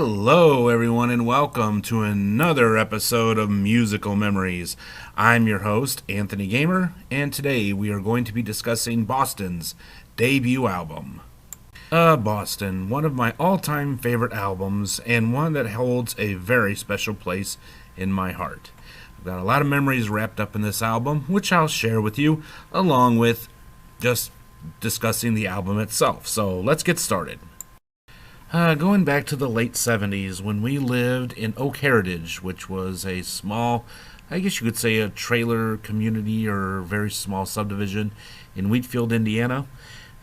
Hello, everyone, and welcome to another episode of Musical Memories. I'm your host, Anthony Gamer, and today we are going to be discussing Boston's debut album. Boston, one of my all-time favorite albums, and one that holds a very special place in my heart. I've got a lot of memories wrapped up in this album, which I'll share with you, along with just discussing the album itself. So let's get started. Going back to the late 70s when we lived in Oak Heritage, which was a small, I guess you could say a trailer community or very small subdivision in Wheatfield, Indiana.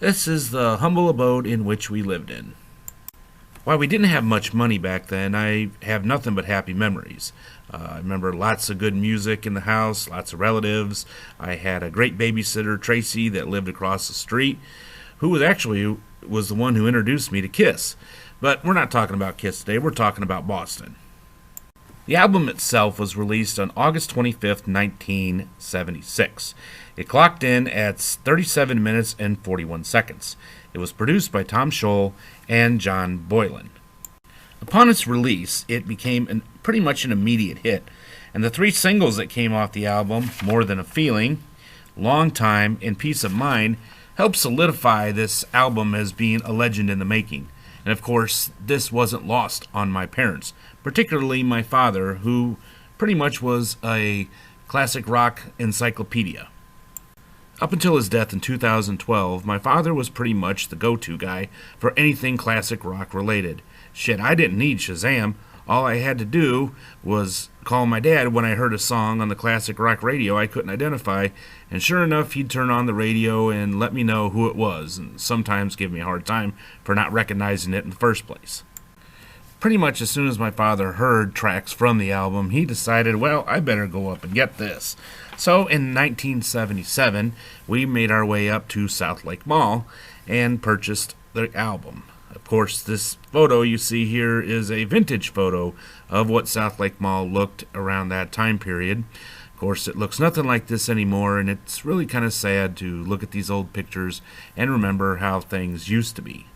This is the humble abode in which we lived in. While we didn't have much money back then, I have nothing but happy memories. I remember lots of good music in the house, lots of relatives. I had a great babysitter, Tracy, that lived across the street, who was the one who introduced me to Kiss. But we're not talking about Kiss today, we're talking about Boston. The album itself was released on August 25th, 1976. It clocked in at 37 minutes and 41 seconds. It was produced by Tom Scholz and John Boylan. Upon its release, it became pretty much an immediate hit, and the three singles that came off the album, More Than a Feeling, Long Time, and Peace of Mind, helped solidify this album as being a legend in the making. And of course, this wasn't lost on my parents, particularly my father, who pretty much was a classic rock encyclopedia. Up until his death in 2012, my father was pretty much the go-to guy for anything classic rock related. Shit, I didn't need Shazam. All I had to do was call my dad when I heard a song on the classic rock radio I couldn't identify, and sure enough, he'd turn on the radio and let me know who it was, and sometimes give me a hard time for not recognizing it in the first place. Pretty much as soon as my father heard tracks from the album, he decided, well, I better go up and get this. So in 1977, we made our way up to South Lake Mall and purchased the album. Of course, this photo you see here is a vintage photo of what South Lake Mall looked around that time period. Of course, it looks nothing like this anymore, and it's really kind of sad to look at these old pictures and remember how things used to be.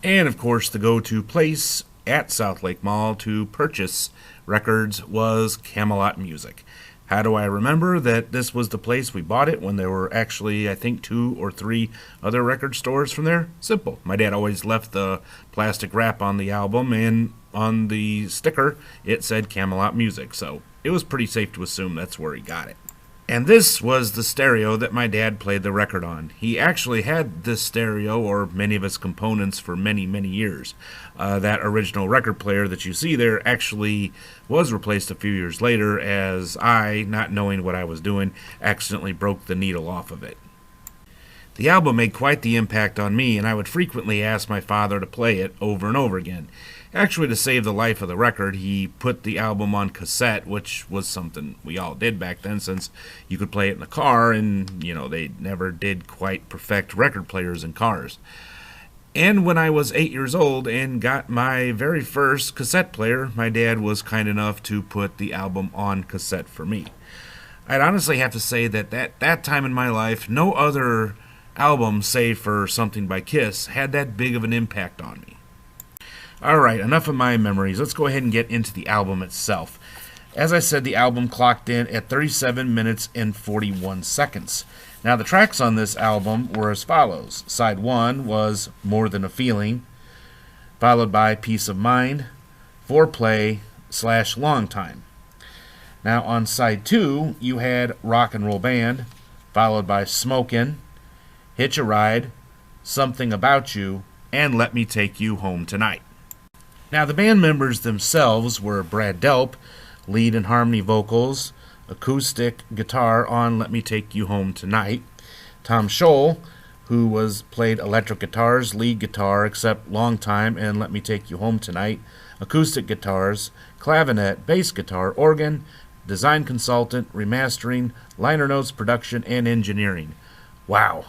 And of course, the go-to place at South Lake Mall to purchase records was Camelot Music. How do I remember that this was the place we bought it when there were actually, I think, 2 or 3 other record stores from there? Simple. My dad always left the plastic wrap on the album, and on the sticker it said Camelot Music, so it was pretty safe to assume that's where he got it. And this was the stereo that my dad played the record on. He actually had this stereo, or many of its components, for many, many years. That original record player that you see there actually was replaced a few years later, as I, not knowing what I was doing, accidentally broke the needle off of it. The album made quite the impact on me, and I would frequently ask my father to play it over and over again. Actually, to save the life of the record, he put the album on cassette, which was something we all did back then, since you could play it in the car, and, they never did quite perfect record players in cars. And when I was 8 years old and got my very first cassette player, my dad was kind enough to put the album on cassette for me. I'd honestly have to say that at that time in my life, no other album, save for something by Kiss, had that big of an impact on me. Alright, enough of my memories. Let's go ahead and get into the album itself. As I said, the album clocked in at 37 minutes and 41 seconds. Now, the tracks on this album were as follows. Side 1 was More Than a Feeling, followed by Peace of Mind, Foreplay / Long Time. Now, on side 2, you had Rock and Roll Band, followed by Smokin', Hitch a Ride, Something About You, and Let Me Take You Home Tonight. Now, the band members themselves were Brad Delp, lead and harmony vocals, acoustic guitar on Let Me Take You Home Tonight, Tom Scholz, who played electric guitars, lead guitar, except Long Time and Let Me Take You Home Tonight, acoustic guitars, clavinet, bass guitar, organ, design consultant, remastering, liner notes, production, and engineering. Wow.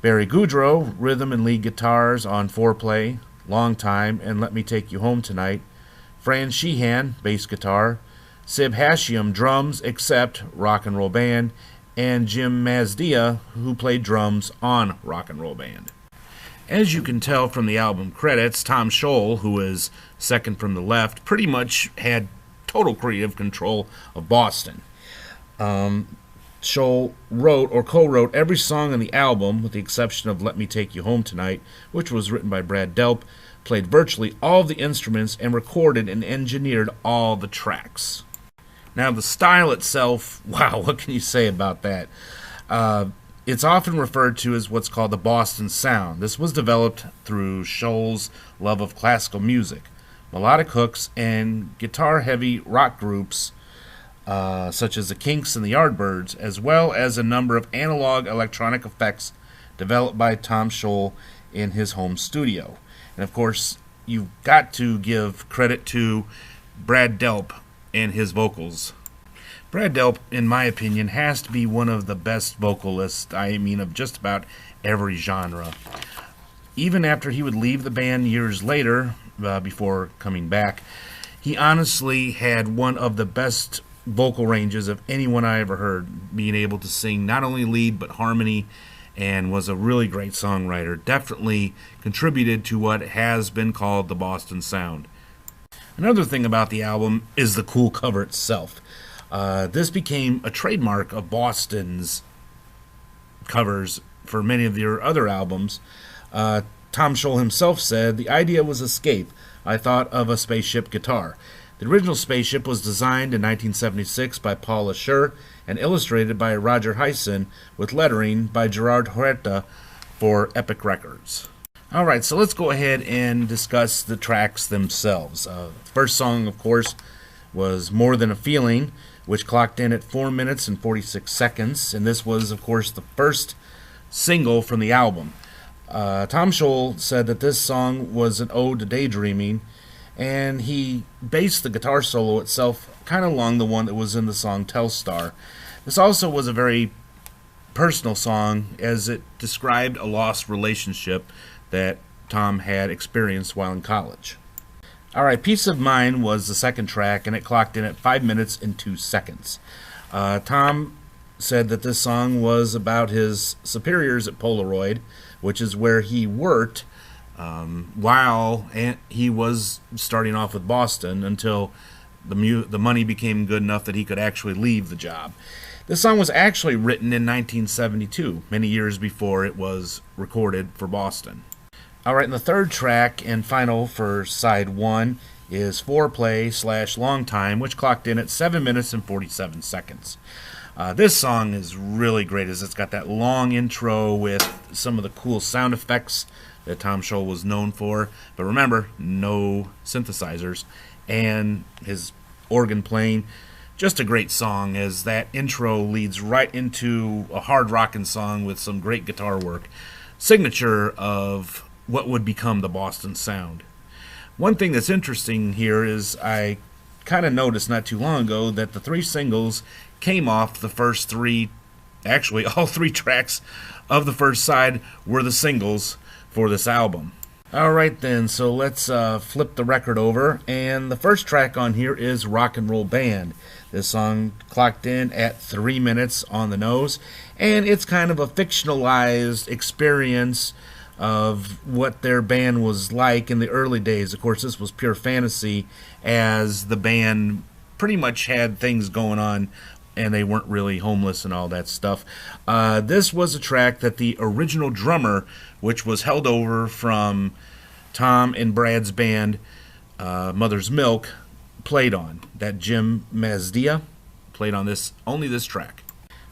Barry Goudreau, rhythm and lead guitars on Foreplay, Long Time, and Let Me Take You Home Tonight. Fran Sheehan, bass guitar. Sib Hashiam, drums, except Rock and Roll Band. And Jim Mazdia, who played drums on Rock and Roll Band. As you can tell from the album credits, Tom Scholl, who is second from the left, pretty much had total creative control of Boston. Scholl wrote or co-wrote every song on the album, with the exception of Let Me Take You Home Tonight, which was written by Brad Delp, played virtually all of the instruments, and recorded and engineered all the tracks. Now, the style itself, wow, what can you say about that? It's often referred to as what's called the Boston sound. This was developed through Scholl's love of classical music, melodic hooks, and guitar-heavy rock groups such as the Kinks and the Yardbirds, as well as a number of analog electronic effects developed by Tom Scholl in his home studio. And of course, you've got to give credit to Brad Delp and his vocals. Brad Delp, in my opinion, has to be one of the best vocalists, of just about every genre. Even after he would leave the band years later, before coming back, he honestly had one of the best vocal ranges of anyone I ever heard, being able to sing not only lead but harmony, and was a really great songwriter. Definitely contributed to what has been called the Boston sound. Another thing about the album is the cool cover itself. This became a trademark of Boston's covers for many of their other albums. Tom Scholl himself said, "The idea was escape. I thought of a spaceship guitar." The original spaceship was designed in 1976 by Paul Asher and illustrated by Roger Hyson, with lettering by Gerard Huerta for Epic Records. Alright, so let's go ahead and discuss the tracks themselves. The first song, of course, was More Than a Feeling, which clocked in at 4 minutes and 46 seconds, and this was, of course, the first single from the album. Tom Scholl said that this song was an ode to daydreaming, and he based the guitar solo itself kind of along the one that was in the song Telstar. This also was a very personal song, as it described a lost relationship that Tom had experienced while in college. Alright, Peace of Mind was the second track, and it clocked in at 5 minutes and 2 seconds. Tom said that this song was about his superiors at Polaroid, which is where he worked while he was starting off with Boston, until the money became good enough that he could actually leave the job. This song was actually written in 1972, many years before it was recorded for Boston. Alright, and the third track and final for side one is Foreplay / Long Time, which clocked in at 7 minutes and 47 seconds. This song is really great, as it's got that long intro with some of the cool sound effects that Tom Scholl was known for. But remember, no synthesizers, and his organ playing. Just a great song, as that intro leads right into a hard rockin' song with some great guitar work. Signature of what would become the Boston sound. One thing that's interesting here is I kind of noticed not too long ago that the 3 singles came off the first 3, actually all 3 tracks of the first side were the singles for this album. Alright then, so let's flip the record over, and the first track on here is Rock and Roll Band. This song clocked in at 3 minutes on the nose, and it's kind of a fictionalized experience of what their band was like in the early days. Of course, this was pure fantasy, as the band pretty much had things going on and they weren't really homeless and all that stuff. This was a track that the original drummer, which was held over from Tom and Brad's band, Mother's Milk, played on. That Jim Mazdia played on only this track.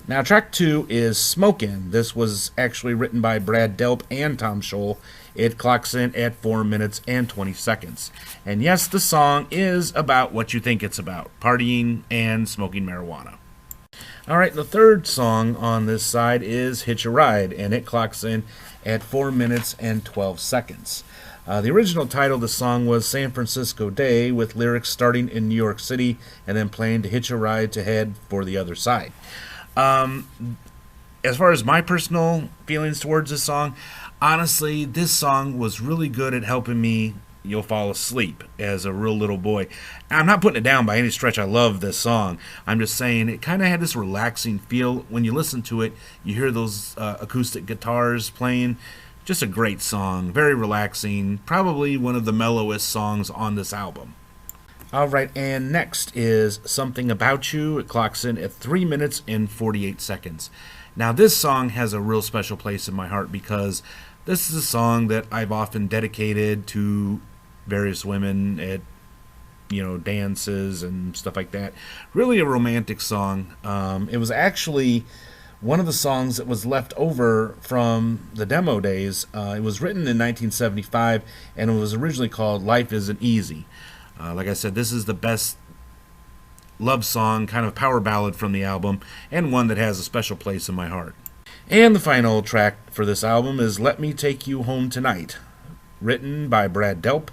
Now, track 2 is Smokin'. This was actually written by Brad Delp and Tom Scholl. It clocks in at 4 minutes and 20 seconds. And yes, the song is about what you think it's about, partying and smoking marijuana. Alright, the third song on this side is Hitch a Ride, and it clocks in at 4 minutes and 12 seconds. The original title of the song was San Francisco Day, with lyrics starting in New York City and then playing to hitch a ride to head for the other side. As far as my personal feelings towards this song, honestly, this song was really good at helping me fall asleep as a real little boy. I'm not putting it down by any stretch. I love this song. I'm just saying it kind of had this relaxing feel. When you listen to it, you hear those acoustic guitars playing, Just a great song, very relaxing, probably one of the mellowest songs on this album. Alright, and next is Something About You. It clocks in at 3 minutes and 48 seconds. Now, this song has a real special place in my heart because this is a song that I've often dedicated to various women at, dances and stuff like that. Really a romantic song. It was actually one of the songs that was left over from the demo days. It was written in 1975, and it was originally called Life Isn't Easy. Like I said, this is the best love song, kind of power ballad from the album, and one that has a special place in my heart. And the final track for this album is Let Me Take You Home Tonight, written by Brad Delp,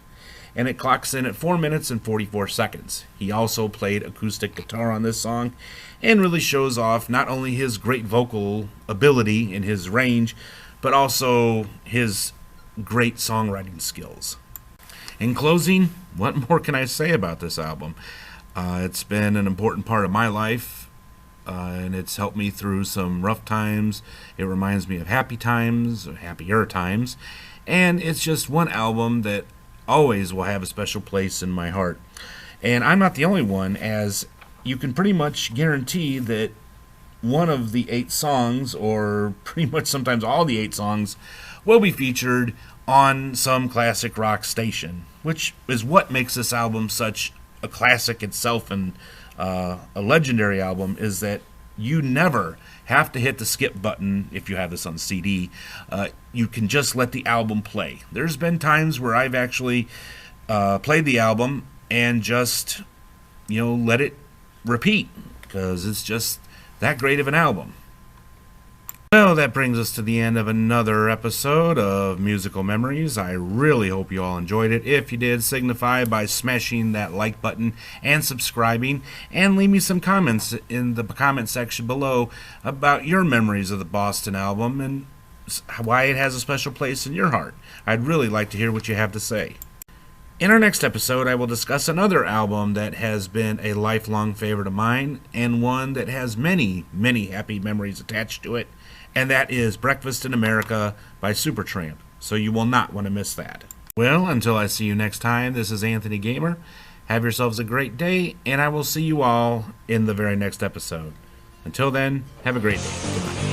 and it clocks in at 4 minutes and 44 seconds. He also played acoustic guitar on this song, and really shows off not only his great vocal ability and his range, but also his great songwriting skills. In closing, what more can I say about this album? It's been an important part of my life, and it's helped me through some rough times. It reminds me of happy times, or happier times, and it's just one album that always will have a special place in my heart. And I'm not the only one, as you can pretty much guarantee that one of the 8 songs, or pretty much sometimes all the 8 songs, will be featured on some classic rock station, which is what makes this album such a classic itself and a legendary album, is that you never have to hit the skip button if you have this on CD. You can just let the album play. There's been times where I've actually played the album and just, let it repeat, because it's just that great of an album. Well, that brings us to the end of another episode of Musical Memories. I really hope you all enjoyed it. If you did, signify by smashing that like button and subscribing, and leave me some comments in the comment section below about your memories of the Boston album and why it has a special place in your heart. I'd really like to hear what you have to say. In our next episode, I will discuss another album that has been a lifelong favorite of mine, and one that has many, many happy memories attached to it, and that is Breakfast in America by Supertramp. So you will not want to miss that. Well, until I see you next time, this is Anthony Gamer. Have yourselves a great day, and I will see you all in the very next episode. Until then, have a great day. Goodbye.